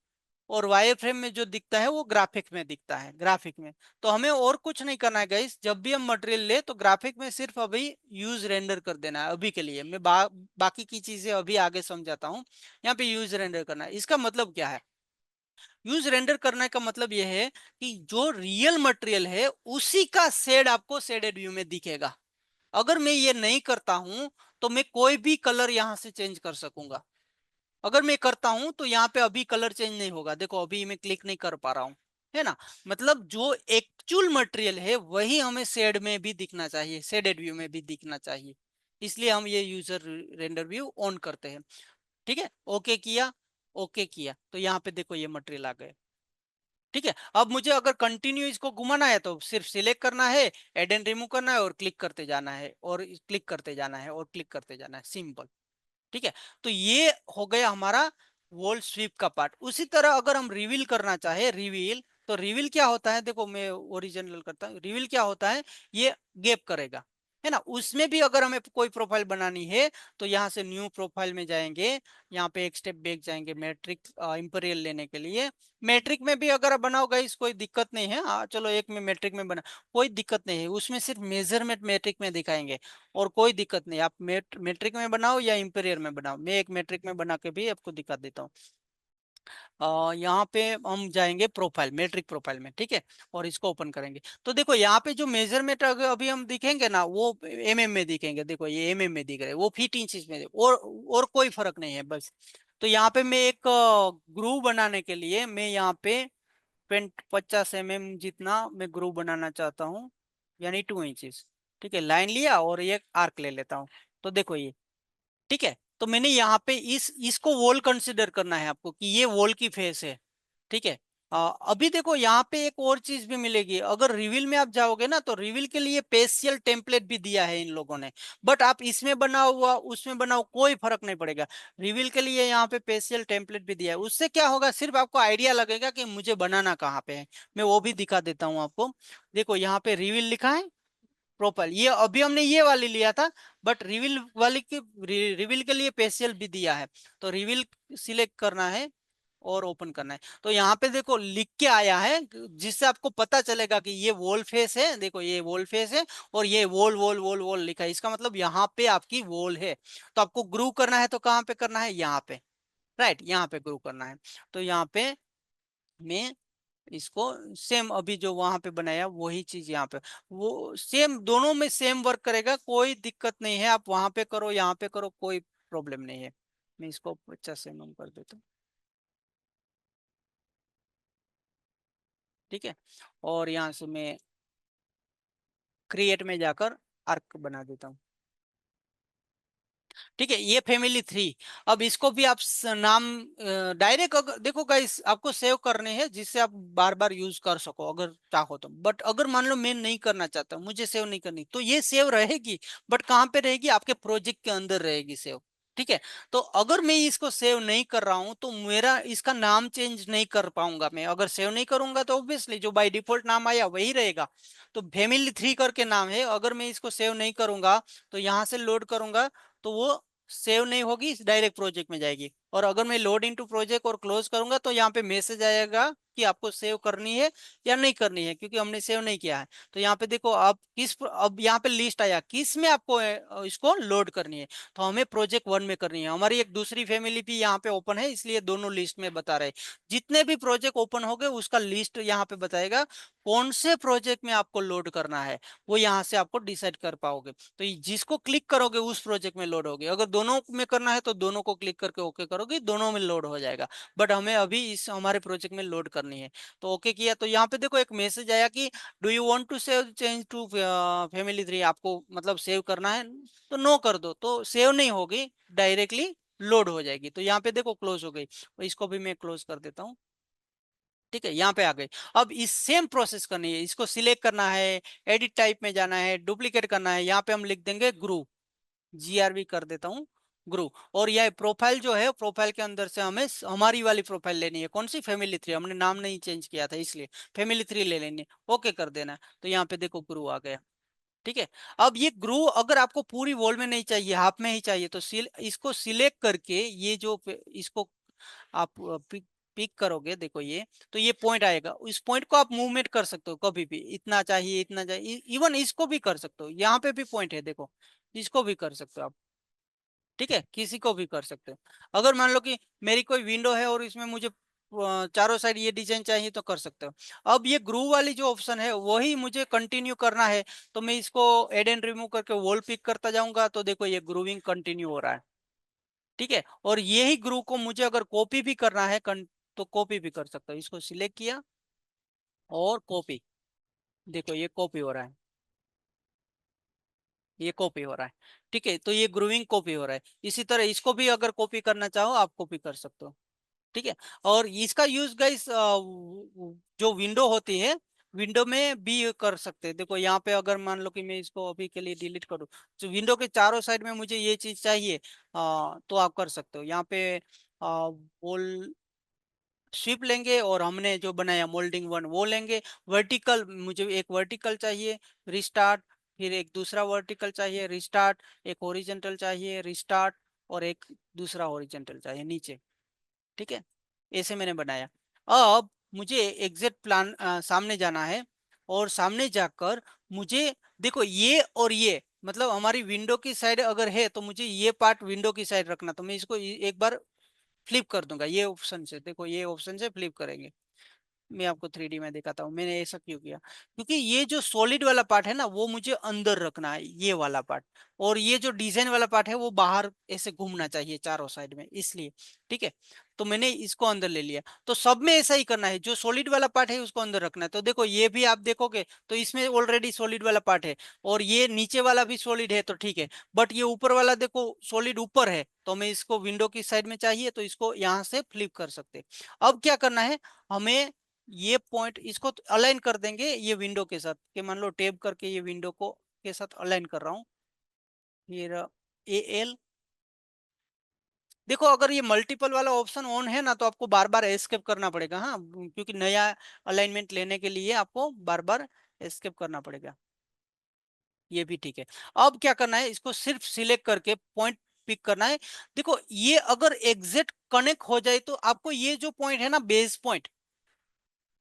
और वायर फ्रेम में जो दिखता है वो ग्राफिक में दिखता है, ग्राफिक में। तो हमें और कुछ नहीं करना है गाइस, जब भी हम मटेरियल ले तो ग्राफिक में सिर्फ अभी यूज रेंडर कर देना है। अभी के लिए मैं बाकी की चीजें अभी आगे समझाता हूँ। यहाँ पे यूज रेंडर करना है, इसका मतलब क्या है? यूज रेंडर करने का मतलब यह है कि जो रियल मटेरियल है उसी का शेड आपको शेडेड व्यू में दिखेगा। अगर मैं ये नहीं करता हूं तो मैं कोई भी कलर यहां से चेंज कर सकूंगा। अगर मैं करता हूं तो यहाँ पे अभी कलर चेंज नहीं होगा, देखो अभी मैं क्लिक नहीं कर पा रहा हूं, है ना। मतलब जो एक्चुअल मटेरियल है वही हमें शेड में भी दिखना चाहिए, शेडेड व्यू में भी दिखना चाहिए। इसलिए हम ये यूजर रेंडर व्यू ऑन करते हैं। ठीक है, ओके किया, ओके किया तो यहाँ पे देखो ये मटेरियल आ गए। ठीक है, अब मुझे अगर कंटिन्यू इसको घुमाना है तो सिर्फ सिलेक्ट करना है, एड एंड रिमूव करना है और क्लिक करते जाना है, और क्लिक करते जाना है, और क्लिक करते जाना है, सिंपल। ठीक है, तो ये हो गया हमारा वॉल स्वीप का पार्ट। उसी तरह अगर हम रिवील करना चाहे, रिवील, तो रिवील क्या होता है, देखो मैं ओरिजिनल करता हूँ। रिवील क्या होता है, ये गैप करेगा, है ना। उसमें भी अगर हमें कोई प्रोफाइल बनानी है तो यहाँ से न्यू प्रोफाइल में जाएंगे, यहाँ पे एक स्टेप बैक जाएंगे मैट्रिक इंपीरियल लेने के लिए। मैट्रिक में भी अगर आप बनाओगे इस कोई दिक्कत नहीं है, चलो एक में मैट्रिक में बना, कोई दिक्कत नहीं है, उसमें सिर्फ मेजरमेंट मैट्रिक में दिखाएंगे और कोई दिक्कत नहीं। आप मैट्रिक में बनाओ या इंपीरियर में बनाओ, मैं एक मैट्रिक में बना के भी आपको दिखा देता हूँ। यहाँ पे हम जाएंगे प्रोफाइल, मैट्रिक प्रोफाइल में, ठीक है, और इसको ओपन करेंगे तो देखो यहाँ पे जो मेजरमेंट अभी हम दिखेंगे ना वो एमएम में दिखेंगे। देखो ये एमएम में दिख रहे हैं, वो फीट इंचेस में, और कोई फर्क नहीं है बस। तो यहाँ पे मैं एक ग्रूव बनाने के लिए मैं यहाँ पे 50 mm जितना मैं ग्रूव बनाना चाहता हूँ, यानी 2 इंचेस। ठीक है, लाइन लिया और ये आर्क ले लेता हूँ। तो देखो ये, ठीक है, तो मैंने यहाँ पे इसको वॉल कंसिडर करना है आपको कि ये वॉल की फेस है। ठीक है, अभी देखो यहाँ पे एक और चीज भी मिलेगी। अगर रिवील में आप जाओगे ना तो रिवील के लिए पेशियल टेम्पलेट भी दिया है इन लोगों ने, बट आप इसमें बनाओ हुआ उसमें बनाओ कोई फर्क नहीं पड़ेगा। रिवील के लिए यहाँ पे पेशियल टेम्पलेट भी दिया है, उससे क्या होगा, सिर्फ आपको आइडिया लगेगा कि मुझे बनाना कहाँ पे है। मैं वो भी दिखा देता हूँ आपको। देखो यहाँ पे रिवील लिखा है, प्रोफाइल, ये अभी हमने ये वाली लिया था, बट रिवील वाली की रिवील के लिए पेशियल भी दिया है। तो रिवील सिलेक्ट करना है, और ओपन करना है। तो यहाँ पे देखो लिख के आया है, जिससे आपको पता चलेगा कि ये वॉल फेस है, देखो ये वॉल फेस है, और ये वॉल वॉल वॉल वॉल लिखा है, इसका मतलब यहाँ पे आपकी वॉल है। तो आपको ग्रू करना है तो कहाँ पे करना है, यहाँ पे, राइट, यहाँ पे ग्रू करना है। तो यहाँ पे मैं इसको सेम अभी जो वहां पे बनाया वही चीज यहाँ पे, वो सेम दोनों में सेम वर्क करेगा, कोई दिक्कत नहीं है, आप वहां पे करो यहाँ पे करो, कोई प्रॉब्लम नहीं है। मैं इसको अच्छा से नम कर देता हूँ, ठीक है। और यहाँ से मैं क्रिएट में जाकर आर्क बना देता हूँ, ठीक है। ये फैमिली थ्री। अब इसको भी आप नाम डायरेक्ट, अगर देखो गाइस आपको सेव करने हैं जिससे आप बार बार यूज कर सको अगर चाहो तो, बट अगर मान लो मैं नहीं करना चाहता, मुझे सेव नहीं करनी, तो ये सेव रहेगी, बट कहाँ पे रहेगी, आपके प्रोजेक्ट के अंदर रहेगी सेव, ठीक है। तो अगर मैं इसको सेव नहीं कर रहा हूं तो मेरा इसका नाम चेंज नहीं कर पाऊंगा, मैं अगर सेव नहीं करूंगा तो ऑब्वियसली जो बाय डिफॉल्ट नाम आया वही रहेगा। तो फैमिली थ्री करके नाम है, अगर मैं इसको सेव नहीं करूंगा तो यहाँ से लोड करूंगा तो वो सेव नहीं होगी, डायरेक्ट प्रोजेक्ट में जाएगी। और अगर मैं लोड इनटू प्रोजेक्ट और क्लोज करूंगा तो यहाँ पे मैसेज आएगा कि आपको सेव करनी है या नहीं करनी है, क्योंकि हमने सेव नहीं किया है। तो यहाँ पे देखो अब अब यहाँ पे लिस्ट आया किस में आपको इसको लोड करनी है। तो हमें प्रोजेक्ट वन में करनी है, हमारी एक दूसरी फैमिली भी यहाँ पे ओपन है, इसलिए दोनों लिस्ट में बता रहे हैं। जितने भी प्रोजेक्ट ओपन हो गए उसका लिस्ट यहाँ पे बताएगा, कौन से प्रोजेक्ट में आपको लोड करना है वो यहाँ से आपको डिसाइड कर पाओगे। तो जिसको क्लिक करोगे उस प्रोजेक्ट में लोड होगी, अगर दोनों में करना है तो दोनों को क्लिक करके ओके करोगे, दोनों में लोड हो जाएगा। बट हमें अभी इस हमारे प्रोजेक्ट में लोड करनी है। तो ओके किया, तो यहाँ पे देखो एक मैसेज आया कि do you want to save change to family three, आपको मतलब सेव करना है तो नो कर दो, तो सेव नहीं होगी, डायरेक्टली लोड हो जाएगी। तो यहाँ पे देखो क्लोज हो गई, तो इसको भी मैं क्लोज कर देता हूँ, ठीक है। यहाँ पे आ गए। अब इस सेम प्रोसेस करनी है, इसको सिलेक्ट करना है, एडिट टाइप में जाना है, डुप्लीकेट करना है, यहाँ पे हम लिख देंगे ग्रू, GRV कर देता हूँ, ग्रू। और यह प्रोफाइल जो है, प्रोफाइल के अंदर से हमें हमारी वाली प्रोफाइल लेनी है, कौन सी, फैमिली थ्री, हमने नाम नहीं चेंज किया था इसलिए फैमिली थ्री ले लेनी है, ओके कर देना है। तो यहाँ पे देखो ग्रू आ गया, ठीक है। अब ये ग्रू अगर आपको पूरी वॉल में नहीं चाहिए, हाफ में ही चाहिए, तो इसको सिलेक्ट करके ये जो इसको आप पिक करोगे, देखो ये, तो ये पॉइंट आएगा, इस पॉइंट को आप मूवमेंट कर सकते हो कभी भी, इतना चाहिए इतना चाहिए, इवन इसको भी कर सकते हो, यहाँ पे भी पॉइंट है देखो, इसको भी कर सकते हो आप, ठीक है, किसी को भी कर सकते हो। अगर मान लो कि मेरी कोई विंडो है और इसमें मुझे चारों साइड ये डिजाइन चाहिए तो कर सकते हो। अब ये ग्रू वाली जो ऑप्शन है वही मुझे कंटिन्यू करना है, तो मैं इसको एड एंड रिमूव करके वॉल पिक करता जाऊंगा, तो देखो ये ग्रूविंग कंटिन्यू हो रहा है, ठीक है। और यही ग्रुप को मुझे अगर कॉपी भी करना है तो कॉपी भी कर सकता हूँ, इसको सिलेक्ट किया और कॉपी, देखो ये कॉपी हो रहा है, ये कॉपी हो रहा है, ठीक है। तो ये ग्रूविंग कॉपी हो रहा है, इसी तरह इसको भी अगर कॉपी करना चाहो आप कॉपी कर सकते हो, ठीक है। और इसका यूज गाइस जो विंडो होती है, विंडो में भी कर सकते हैं। देखो यहाँ पे अगर मान लो कि मैं इसको अभी के लिए डिलीट करूँ, तो विंडो के चारों साइड में मुझे ये चीज चाहिए, तो आप कर सकते हो। यहाँ पे वॉल स्वीप लेंगे और हमने जो बनाया मोल्डिंग वन वो लेंगे। वर्टिकल, मुझे एक वर्टिकल चाहिए, रिस्टार्ट, फिर एक दूसरा वर्टिकल चाहिए, रिस्टार्ट, एक हॉरिजॉन्टल चाहिए, रिस्टार्ट, और एक दूसरा हॉरिजॉन्टल चाहिए नीचे, ठीक है। ऐसे मैंने बनाया। अब मुझे एग्जिट प्लान सामने जाना है, और सामने जाकर मुझे देखो ये और ये, मतलब हमारी विंडो की साइड अगर है तो मुझे ये पार्ट विंडो की साइड रखना, तो मैं इसको एक बार फ्लिप कर दूंगा, ये ऑप्शन से, देखो ये ऑप्शन से फ्लिप करेंगे। मैं आपको 3D में दिखाता हूँ मैंने ऐसा क्यों किया, क्योंकि ये जो सॉलिड वाला पार्ट है ना वो मुझे अंदर रखना है, ये वाला पार्ट, और ये जो डिजाइन वाला पार्ट है वो बाहर ऐसे घूमना चाहिए चारों साइड में, इसलिए, ठीक है। तो मैंने इसको अंदर ले लिया, तो सब में ऐसा ही करना है, जो सॉलिड वाला पार्ट है उसको अंदर रखना है। तो देखो ये भी आप देखोगे तो इसमें ऑलरेडी सॉलिड वाला पार्ट है, और ये नीचे वाला भी सॉलिड है, तो ठीक है। बट ये ऊपर वाला देखो सॉलिड ऊपर है, तो मैं इसको विंडो की साइड में चाहिए तो इसको यहाँ से फ्लिप कर सकते। अब क्या करना है हमें, ये पॉइंट इसको अलाइन कर देंगे ये विंडो के साथ, कि मान लो टैब करके ये विंडो को के साथ अलाइन कर रहा हूँ। फिर AL, देखो अगर ये मल्टीपल वाला ऑप्शन ऑन है ना तो आपको बार बार एस्केप करना पड़ेगा, हाँ, क्योंकि नया अलाइनमेंट लेने के लिए आपको बार बार एस्केप करना पड़ेगा। ये भी ठीक है। अब क्या करना है, इसको सिर्फ सिलेक्ट करके पॉइंट पिक करना है। देखो ये अगर एग्जैक्ट कनेक्ट हो जाए तो आपको ये जो पॉइंट है ना बेस पॉइंट,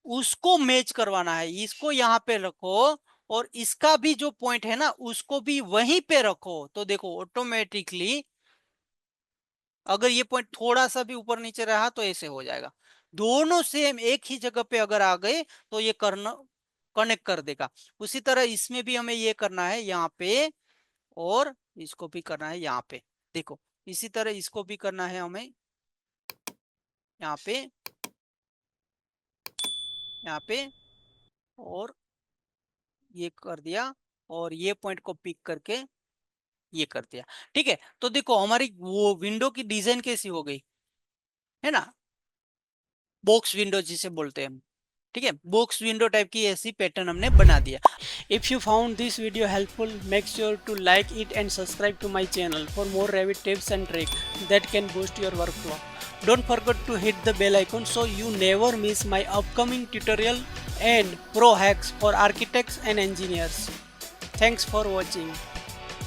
उसको मैच करवाना है। इसको यहाँ पे रखो और इसका भी जो पॉइंट है ना उसको भी वहीं पे रखो, तो देखो ऑटोमेटिकली अगर ये पॉइंट थोड़ा सा भी ऊपर नीचे रहा तो ऐसे हो जाएगा। दोनों सेम एक ही जगह पे अगर आ गए तो ये करना कनेक्ट कर देगा। उसी तरह इसमें भी हमें ये करना है यहाँ पे, और इसको भी करना है यहाँ पे। देखो इसी तरह इसको भी करना है हमें यहाँ पे, यहाँ पे, और ये कर दिया, और ये पॉइंट को पिक करके ये कर दिया। ठीक है, तो देखो हमारी वो विंडो की डिजाइन कैसी हो गई है ना, बॉक्स विंडो जिसे बोलते हैं हम। ठीक है, बॉक्स विंडो टाइप की ऐसी पैटर्न हमने बना दिया। If you found this video helpful, make sure to like it and subscribe to my channel for more Revit tips and tricks that can boost your workflow. Don't forget to hit the bell icon so you never miss my upcoming tutorial and pro hacks for architects and engineers. Thanks for watching.